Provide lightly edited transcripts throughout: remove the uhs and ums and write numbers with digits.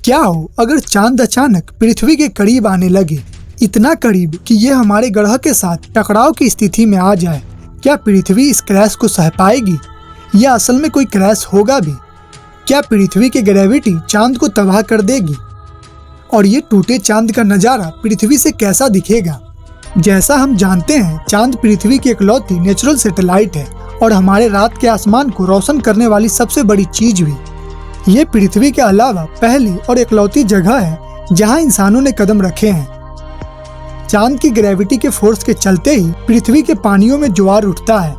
क्या हो अगर चांद अचानक पृथ्वी के करीब आने लगे, इतना करीब कि ये हमारे ग्रह के साथ टकराव की स्थिति में आ जाए। क्या पृथ्वी इस क्रैश को सह पाएगी या असल में कोई क्रैश होगा भी? क्या पृथ्वी की ग्रेविटी चांद को तबाह कर देगी? और ये टूटे चांद का नज़ारा पृथ्वी से कैसा दिखेगा? जैसा हम जानते हैं, चांद पृथ्वी की इकलौती नेचुरल सैटेलाइट है और हमारे रात के आसमान को रोशन करने वाली सबसे बड़ी चीज भी। ये पृथ्वी के अलावा पहली और इकलौती जगह है जहां इंसानों ने कदम रखे हैं। चांद की ग्रेविटी के फोर्स के चलते ही पृथ्वी के पानियों में ज्वार उठता है।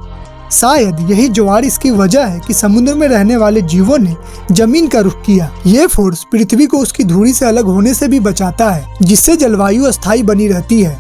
शायद यही ज्वार इसकी वजह है कि समुद्र में रहने वाले जीवों ने जमीन का रुख किया। ये फोर्स पृथ्वी को उसकी धुरी से अलग होने से भी बचाता है, जिससे जलवायु अस्थायी बनी रहती है।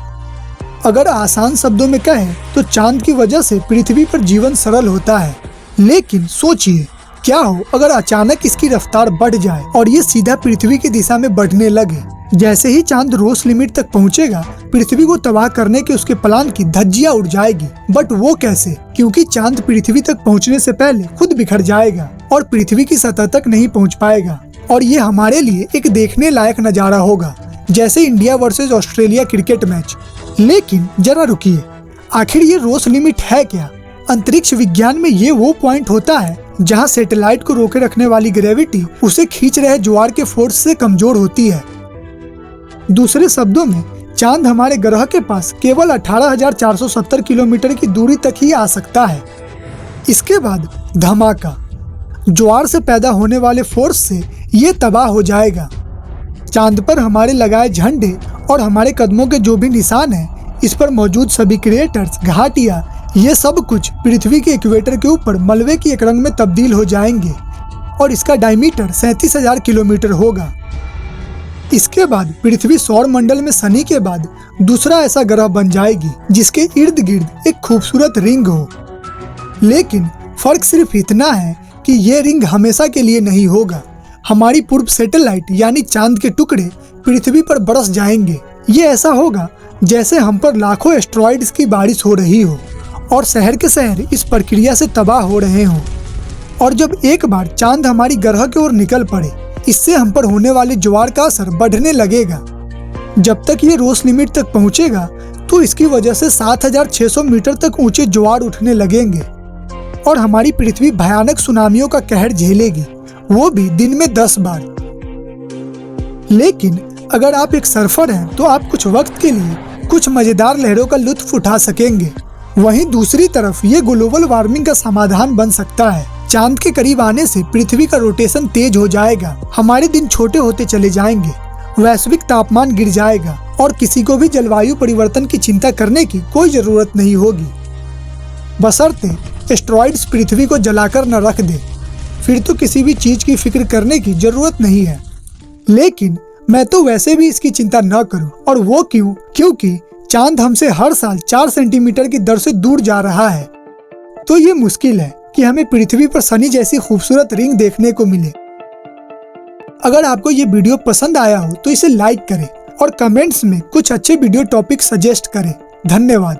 अगर आसान शब्दों में कहें तो चांद की वजह से पृथ्वी पर जीवन सरल होता है। लेकिन सोचिए, क्या हो अगर अचानक इसकी रफ्तार बढ़ जाए और ये सीधा पृथ्वी की दिशा में बढ़ने लगे। जैसे ही चांद रोस लिमिट तक पहुंचेगा, पृथ्वी को तबाह करने के उसके प्लान की धज्जियां उड़ जाएगी। बट वो कैसे? क्योंकि चांद पृथ्वी तक पहुंचने से पहले खुद बिखर जाएगा और पृथ्वी की सतह तक नहीं पहुंच पाएगा। और ये हमारे लिए एक देखने लायक नजारा होगा, जैसे India versus Australia cricket match. लेकिन जरा रुकिए, आखिर ये रोस लिमिट है क्या? अंतरिक्ष विज्ञान में ये वो पॉइंट होता है जहां सैटेलाइट को रोके रखने वाली ग्रेविटी उसे खींच रहे ज्वार के फोर्स से कमजोर होती है। दूसरे शब्दों में, चांद हमारे ग्रह के पास केवल 18,470 किलोमीटर की दूरी तक ही आ सकता है। इसके बाद धमाका, ज्वार से पैदा होने वाले फोर्स से ये तबाह हो जाएगा। चांद पर हमारे लगाए झंडे और हमारे कदमों के जो भी निशान हैं, इस पर मौजूद सभी क्रेटर्स, घाटियां, ये सब कुछ पृथ्वी के इक्वेटर के ऊपर मलबे की एक रंग में तब्दील हो जाएंगे और इसका डायमीटर 37,000 किलोमीटर होगा। इसके बाद पृथ्वी सौर मंडल में शनि के बाद दूसरा ऐसा ग्रह बन जाएगी जिसके इर्द गिर्द एक खूबसूरत रिंग हो। लेकिन फर्क सिर्फ इतना है कि ये रिंग हमेशा के लिए नहीं होगा। हमारी पूर्व सैटेलाइट यानी चांद के टुकड़े पृथ्वी पर बरस जाएंगे। ये ऐसा होगा जैसे हम पर लाखों एस्ट्रॉइड्स की बारिश हो रही हो और शहर के शहर इस प्रक्रिया से तबाह हो रहे हों। और जब एक बार चांद हमारी ग्रह की ओर निकल पड़े, इससे हम पर होने वाले ज्वार का असर बढ़ने लगेगा। जब तक ये रोस लिमिट तक पहुंचेगा तो इसकी वजह से 7,600 मीटर तक ऊंचे ज्वार उठने लगेंगे और हमारी पृथ्वी भयानक सुनामियों का कहर झेलेगी, वो भी दिन में 10 बार। लेकिन अगर आप एक सर्फर हैं तो आप कुछ वक्त के लिए कुछ मजेदार लहरों का लुत्फ उठा सकेंगे। वहीं दूसरी तरफ ये ग्लोबल वार्मिंग का समाधान बन सकता है। चांद के करीब आने से पृथ्वी का रोटेशन तेज हो जाएगा, हमारे दिन छोटे होते चले जाएंगे, वैश्विक तापमान गिर जाएगा और किसी को भी जलवायु परिवर्तन की चिंता करने की कोई जरूरत नहीं होगी। बशर्ते एस्ट्रॉइड्स पृथ्वी को जलाकर न रख दे, फिर तो किसी भी चीज की फिक्र करने की जरूरत नहीं है। लेकिन मैं तो वैसे भी इसकी चिंता न करूं, और वो क्यों? क्योंकि चांद हमसे हर साल 4 सेंटीमीटर की दर से दूर जा रहा है। तो ये मुश्किल है कि हमें पृथ्वी पर शनि जैसी खूबसूरत रिंग देखने को मिले। अगर आपको ये वीडियो पसंद आया हो तो इसे लाइक करें और कमेंट्स में कुछ अच्छे वीडियो टॉपिक सजेस्ट करें। धन्यवाद।